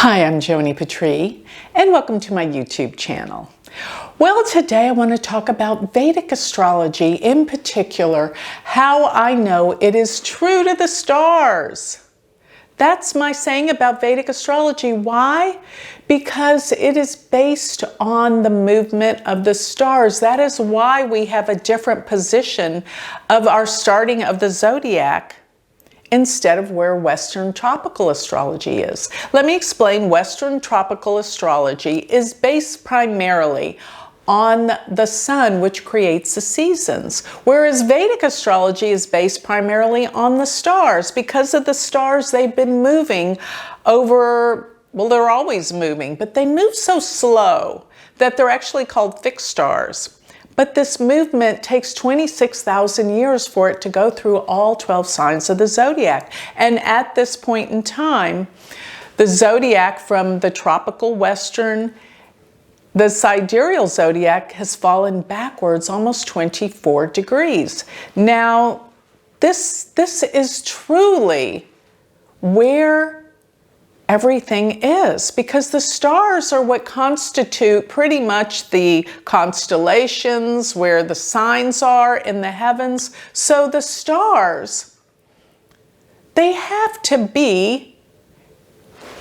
Hi, I'm Joni Patry, and welcome to my YouTube channel. Well, today I want to talk about Vedic astrology, in particular, how I know it is true to the stars. That's my saying about Vedic astrology. Why? Because it is based on the movement of the stars. That is why we have a different position of our starting of the zodiac instead of where Western tropical astrology is. Let me explain. Western tropical astrology is based primarily on the sun, which creates the seasons, whereas Vedic astrology is based primarily on the stars. Because of the stars, they've been moving over, well, they're always moving, but they move so slow that they're actually called fixed stars. But this movement takes 26,000 years for it to go through all 12 signs of the zodiac. And at this point in time, the zodiac from the tropical Western, the sidereal zodiac has fallen backwards almost 24 degrees. Now, this is truly where everything is, because the stars are what constitute pretty much the constellations, where the signs are in the heavens. So the stars, they have to be,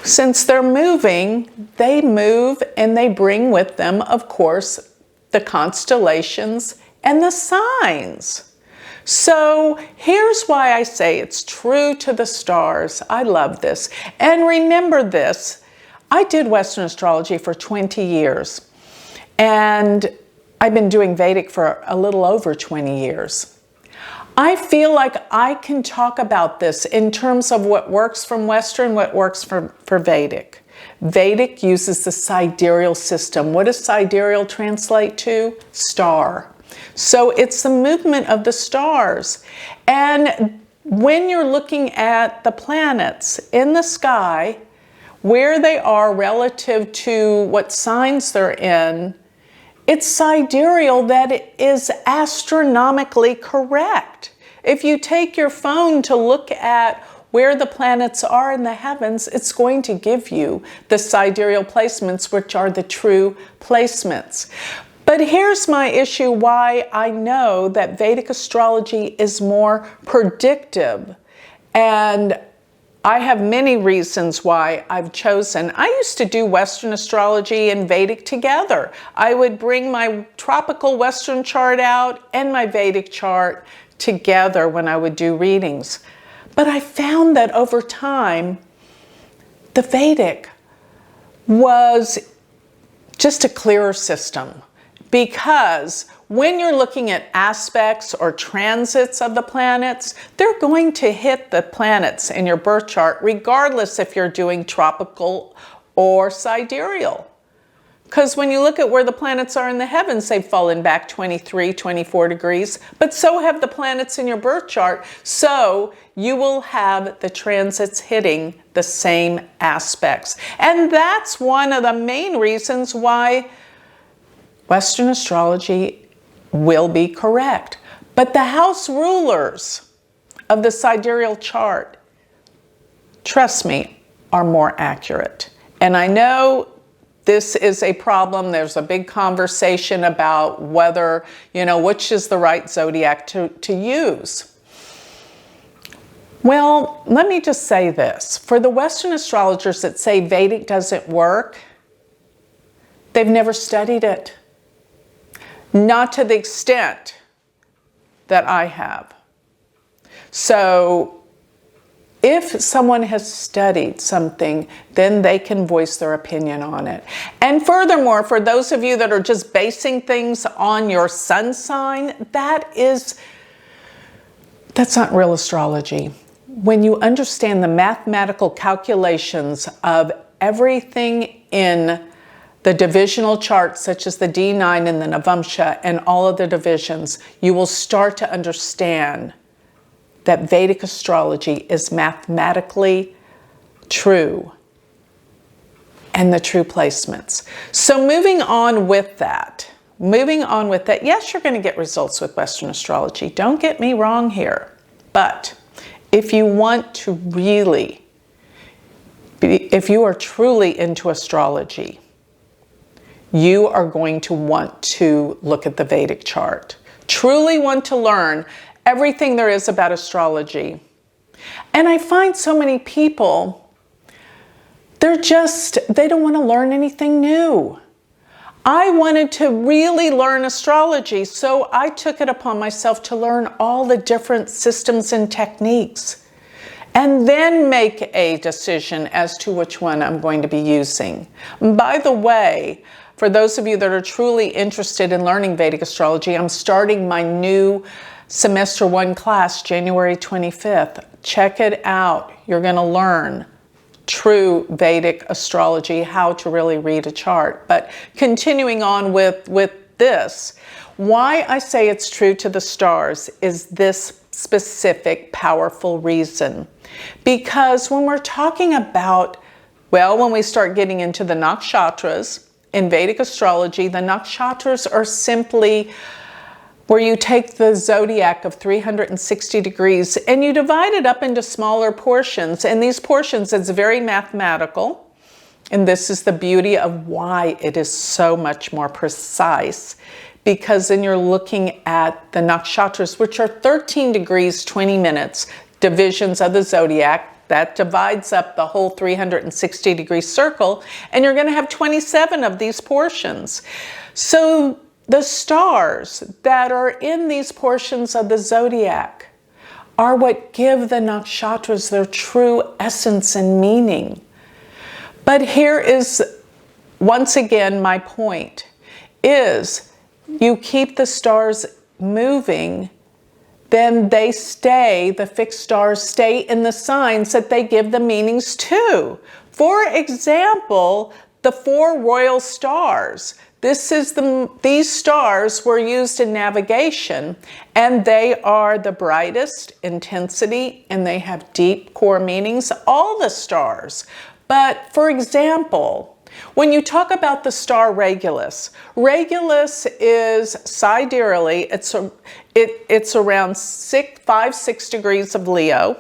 since they're moving, they move and they bring with them, of course, the constellations and the signs. So here's why I say it's true to the stars. I love this. And remember this, I did Western astrology for 20 years, and I've been doing Vedic for a little over 20 years. I feel like I can talk about this in terms of what works from Western, what works for Vedic. Vedic uses the sidereal system. What does sidereal translate to? Star. So it's the movement of the stars. And when you're looking at the planets in the sky, where they are relative to what signs they're in, it's sidereal that it is astronomically correct. If you take your phone to look at where the planets are in the heavens, it's going to give you the sidereal placements, which are the true placements. But here's my issue why I know that Vedic astrology is more predictive. And I have many reasons why I've chosen. I used to do Western astrology and Vedic together. I would bring my tropical Western chart out and my Vedic chart together when I would do readings. But I found that over time, the Vedic was just a clearer system. Because when you're looking at aspects or transits of the planets, they're going to hit the planets in your birth chart, regardless if you're doing tropical or sidereal. Because when you look at where the planets are in the heavens, they've fallen back 23, 24 degrees, but so have the planets in your birth chart. So you will have the transits hitting the same aspects. And that's one of the main reasons why Western astrology will be correct. But the house rulers of the sidereal chart, trust me, are more accurate. And I know this is a problem. There's a big conversation about whether, which is the right zodiac to use. Well, let me just say this. For the Western astrologers that say Vedic doesn't work, they've never studied it. Not to the extent that I have. So if someone has studied something, then they can voice their opinion on it. And furthermore, for those of you that are just basing things on your sun sign, that's not real astrology. When you understand the mathematical calculations of everything in the divisional charts, such as the D9 and the Navamsha and all of the divisions, you will start to understand that Vedic astrology is mathematically true and the true placements. So moving on with that, yes, you're going to get results with Western astrology. Don't get me wrong here. But if you want to really if you are truly into astrology, you are going to want to look at the Vedic chart. Truly want to learn everything there is about astrology. And I find so many people, they don't want to learn anything new. I wanted to really learn astrology, so I took it upon myself to learn all the different systems and techniques, and then make a decision as to which one I'm going to be using. By the way, for those of you that are truly interested in learning Vedic astrology, I'm starting my new semester 1 class January 25th. Check it out. You're going to learn true Vedic astrology, how to really read a chart. But continuing on with this, why I say it's true to the stars is this specific powerful reason. Because when we're talking about, well, when we start getting into the nakshatras in Vedic astrology, the nakshatras are simply where you take the zodiac of 360 degrees and you divide it up into smaller portions. And these portions, it's very mathematical. And this is the beauty of why it is so much more precise. Because then you're looking at the nakshatras, which are 13 degrees, 20 minutes, divisions of the zodiac. That divides up the whole 360 degree circle. And you're going to have 27 of these portions. So the stars that are in these portions of the zodiac are what give the nakshatras their true essence and meaning. But here is, once again, my point, is you keep the stars moving, then they stay, the fixed stars stay in the signs that they give the meanings to. For example, the 4 royal stars. These stars were used in navigation, and they are the brightest intensity, and they have deep core meanings, all the stars. But for example, when you talk about the star Regulus, Regulus is sidereally, it's around 5-6 degrees of Leo,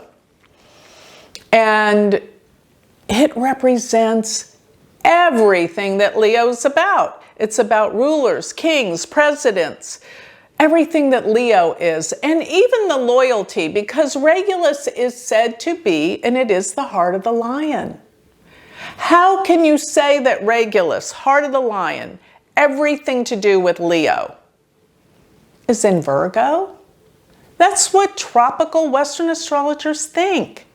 and it represents everything that Leo's about. It's about rulers, kings, presidents, everything that Leo is, and even the loyalty, because Regulus is said to be, and it is the heart of the lion. How can you say that Regulus, heart of the lion, everything to do with Leo, is in Virgo? That's what tropical Western astrologers think.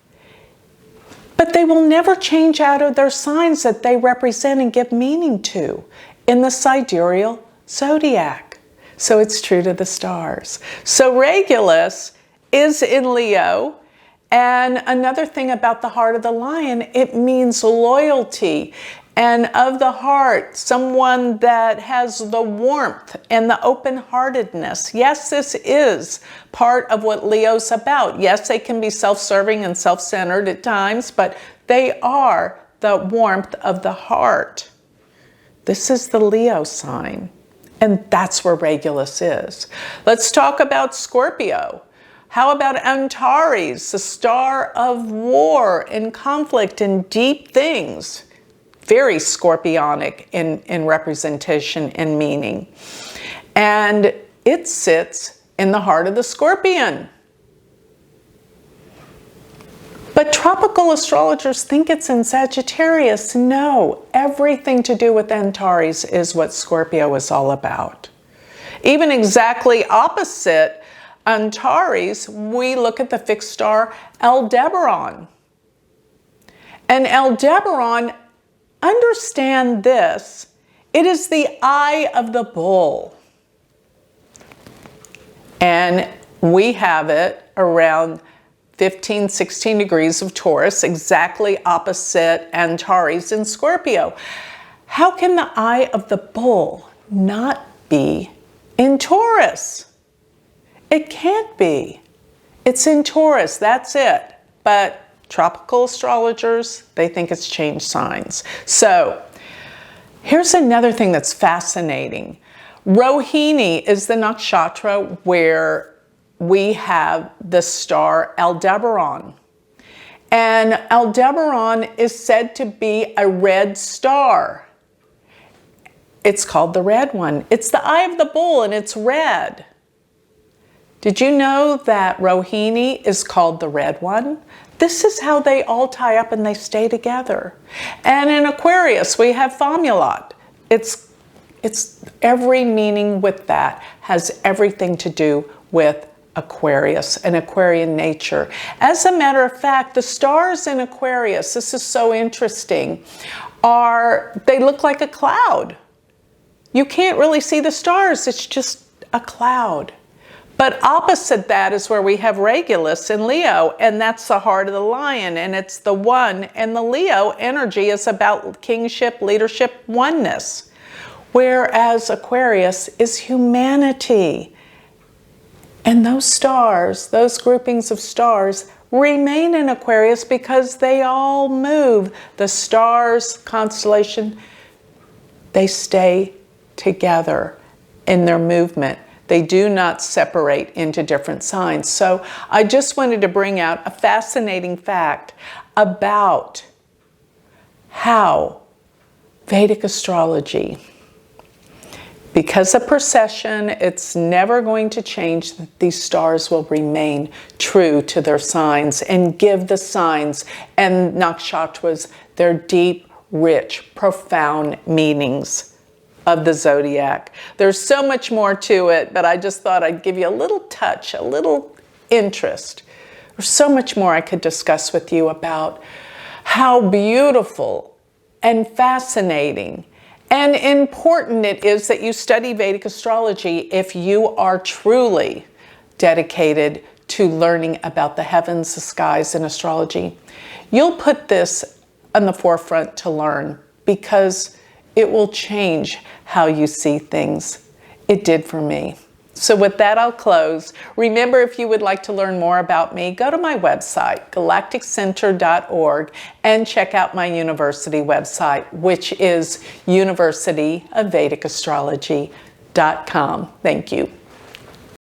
But they will never change out of their signs that they represent and give meaning to in the sidereal zodiac. So it's true to the stars. So Regulus is in Leo. And another thing about the heart of the lion, it means loyalty. And of the heart, someone that has the warmth and the open-heartedness. Yes, this is part of what Leo's about. Yes, they can be self-serving and self-centered at times, but they are the warmth of the heart. This is the Leo sign, and that's where Regulus is. Let's talk about Scorpio. How about Antares, the star of war and conflict and deep things? Very scorpionic in representation and meaning. And it sits in the heart of the scorpion. But tropical astrologers think it's in Sagittarius. No, everything to do with Antares is what Scorpio is all about. Even exactly opposite Antares, we look at the fixed star Aldebaran. And Aldebaran, understand this, it is the eye of the bull. And we have it around 15, 16 degrees of Taurus, exactly opposite Antares in Scorpio. How can the eye of the bull not be in Taurus? It can't be. It's in Taurus, that's it. But tropical astrologers, they think it's changed signs. So here's another thing that's fascinating. Rohini is the nakshatra where we have the star Aldebaran. And Aldebaran is said to be a red star. It's called the red one. It's the eye of the bull and it's red. Did you know that Rohini is called the red one? This is how they all tie up and they stay together. And in Aquarius, we have Famulot. It's every meaning with that has everything to do with Aquarius and Aquarian nature. As a matter of fact, the stars in Aquarius, this is so interesting, they look like a cloud. You can't really see the stars, it's just a cloud. But opposite that is where we have Regulus in Leo, and that's the heart of the lion, and it's the one, and the Leo energy is about kingship, leadership, oneness. Whereas Aquarius is humanity. And those stars, those groupings of stars, remain in Aquarius because they all move. The stars, constellation, they stay together in their movement. They do not separate into different signs. So I just wanted to bring out a fascinating fact about how Vedic astrology, because of precession, it's never going to change. These stars will remain true to their signs and give the signs and nakshatras their deep, rich, profound meanings of the zodiac. There's so much more to it, but I just thought I'd give you a little touch, a little interest. There's so much more I could discuss with you about how beautiful and fascinating and important it is that you study Vedic astrology if you are truly dedicated to learning about the heavens, the skies, and astrology. You'll put this on the forefront to learn because it will change how you see things. It did for me. So with that, I'll close. Remember, if you would like to learn more about me, go to my website, galacticcenter.org, and check out my university website, which is University of Vedic Astrology.com. Thank you.